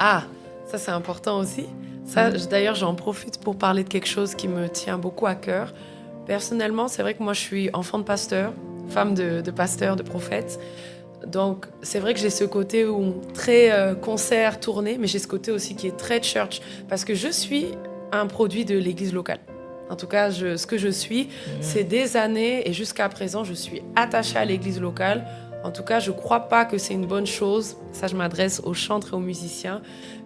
Ah, ça c'est important aussi. Ça, d'ailleurs, j'en profite pour parler de quelque chose qui me tient beaucoup à cœur. Personnellement, c'est vrai que moi, je suis enfant de pasteur, femme de pasteur, de prophète. Donc, c'est vrai que j'ai ce côté où très concert, tournée, mais j'ai ce côté aussi qui est très church, parce que je suis un produit de l'église locale. En tout cas, ce que je suis, c'est des années, et jusqu'à présent, je suis attachée à l'église locale. En tout cas, je ne crois pas que c'est une bonne chose, ça je m'adresse aux chantres et aux musiciens,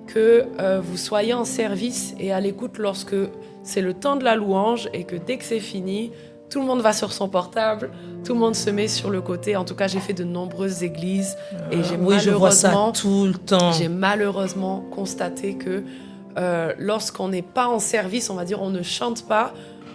que vous soyez en service et à l'écoute lorsque c'est le temps de la louange et que dès que c'est fini, tout le monde va sur son portable, tout le monde se met sur le côté. En tout cas, j'ai fait de nombreuses églises et je vois ça tout le temps. J'ai malheureusement constaté que lorsqu'on n'est pas en service, on va dire, on ne chante pas.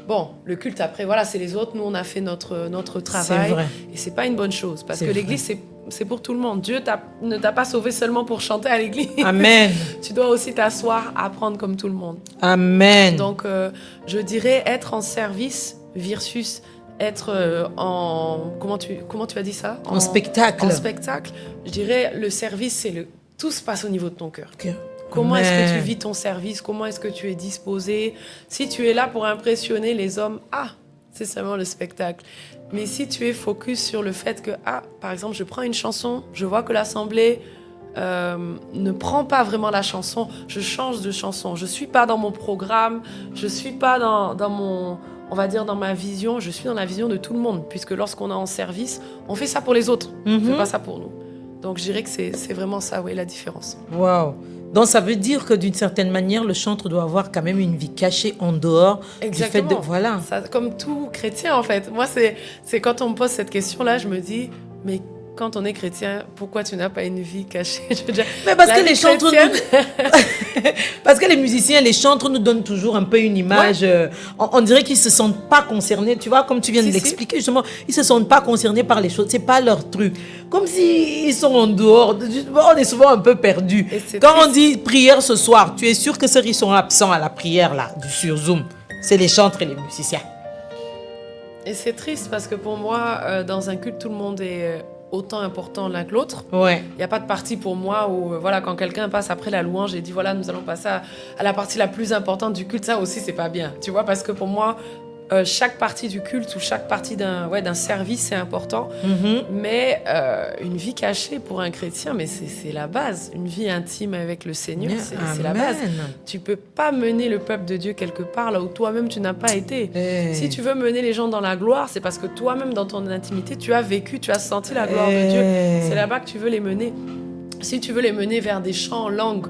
Bon, le culte après, voilà, c'est les autres. Nous, on a fait notre travail. C'est vrai. Et c'est pas une bonne chose parce que vrai. l'église, c'est pour tout le monde. Dieu ne t'a pas sauvé seulement pour chanter à l'église. Amen. Tu dois aussi t'asseoir, apprendre comme tout le monde. Amen. Donc, je dirais être en service versus être en... Comment tu as dit ça? En spectacle. En spectacle. Je dirais, le service, c'est tout se passe au niveau de ton cœur. Okay. Comment est-ce que tu vis ton service? Comment est-ce que tu es disposé? Si tu es là pour impressionner les hommes, c'est seulement le spectacle. Mais si tu es focus sur le fait que, par exemple, je prends une chanson, je vois que l'assemblée ne prend pas vraiment la chanson, je change de chanson. Je ne suis pas dans mon programme, je ne suis pas dans mon... On va dire dans ma vision, je suis dans la vision de tout le monde. Puisque lorsqu'on est en service, on fait ça pour les autres. On ne fait pas ça pour nous. Donc je dirais que c'est vraiment ça, oui, la différence. Waouh! Donc, ça veut dire que d'une certaine manière, le chantre doit avoir quand même une vie cachée en dehors. Exactement. Du fait de... Voilà. Ça, comme tout chrétien, en fait. Moi, c'est quand on me pose cette question-là, je me dis, mais quand on est chrétien, pourquoi tu n'as pas une vie cachée? Je veux dire, mais parce que les chantres parce que les musiciens, les chantres nous donnent toujours un peu une image. Ouais. On dirait qu'ils se sentent pas concernés. Tu vois, comme tu viens de l'expliquer, justement, ils se sentent pas concernés par les choses. C'est pas leur truc. Comme s'ils sont en dehors. On est souvent un peu perdus. Quand on dit prière ce soir, tu es sûr que ceux qui sont absents à la prière là, sur Zoom, c'est les chantres et les musiciens. Et c'est triste parce que pour moi, dans un culte, tout le monde est autant important l'un que l'autre. Ouais. Il n'y a pas de partie pour moi où, voilà, quand quelqu'un passe après la louange et dit, voilà, nous allons passer à la partie la plus importante du culte, ça aussi, c'est pas bien. Tu vois, parce que pour moi, chaque partie du culte ou chaque partie d'un service, c'est important. Mais une vie cachée pour un chrétien, mais c'est la base. Une vie intime avec le Seigneur, c'est la base. Tu peux pas mener le peuple de Dieu quelque part là où toi-même tu n'as pas été. Si tu veux mener les gens dans la gloire, c'est parce que toi-même dans ton intimité, tu as vécu, tu as senti la gloire de Dieu. C'est là-bas que tu veux les mener. Si tu veux les mener vers des chants en langue,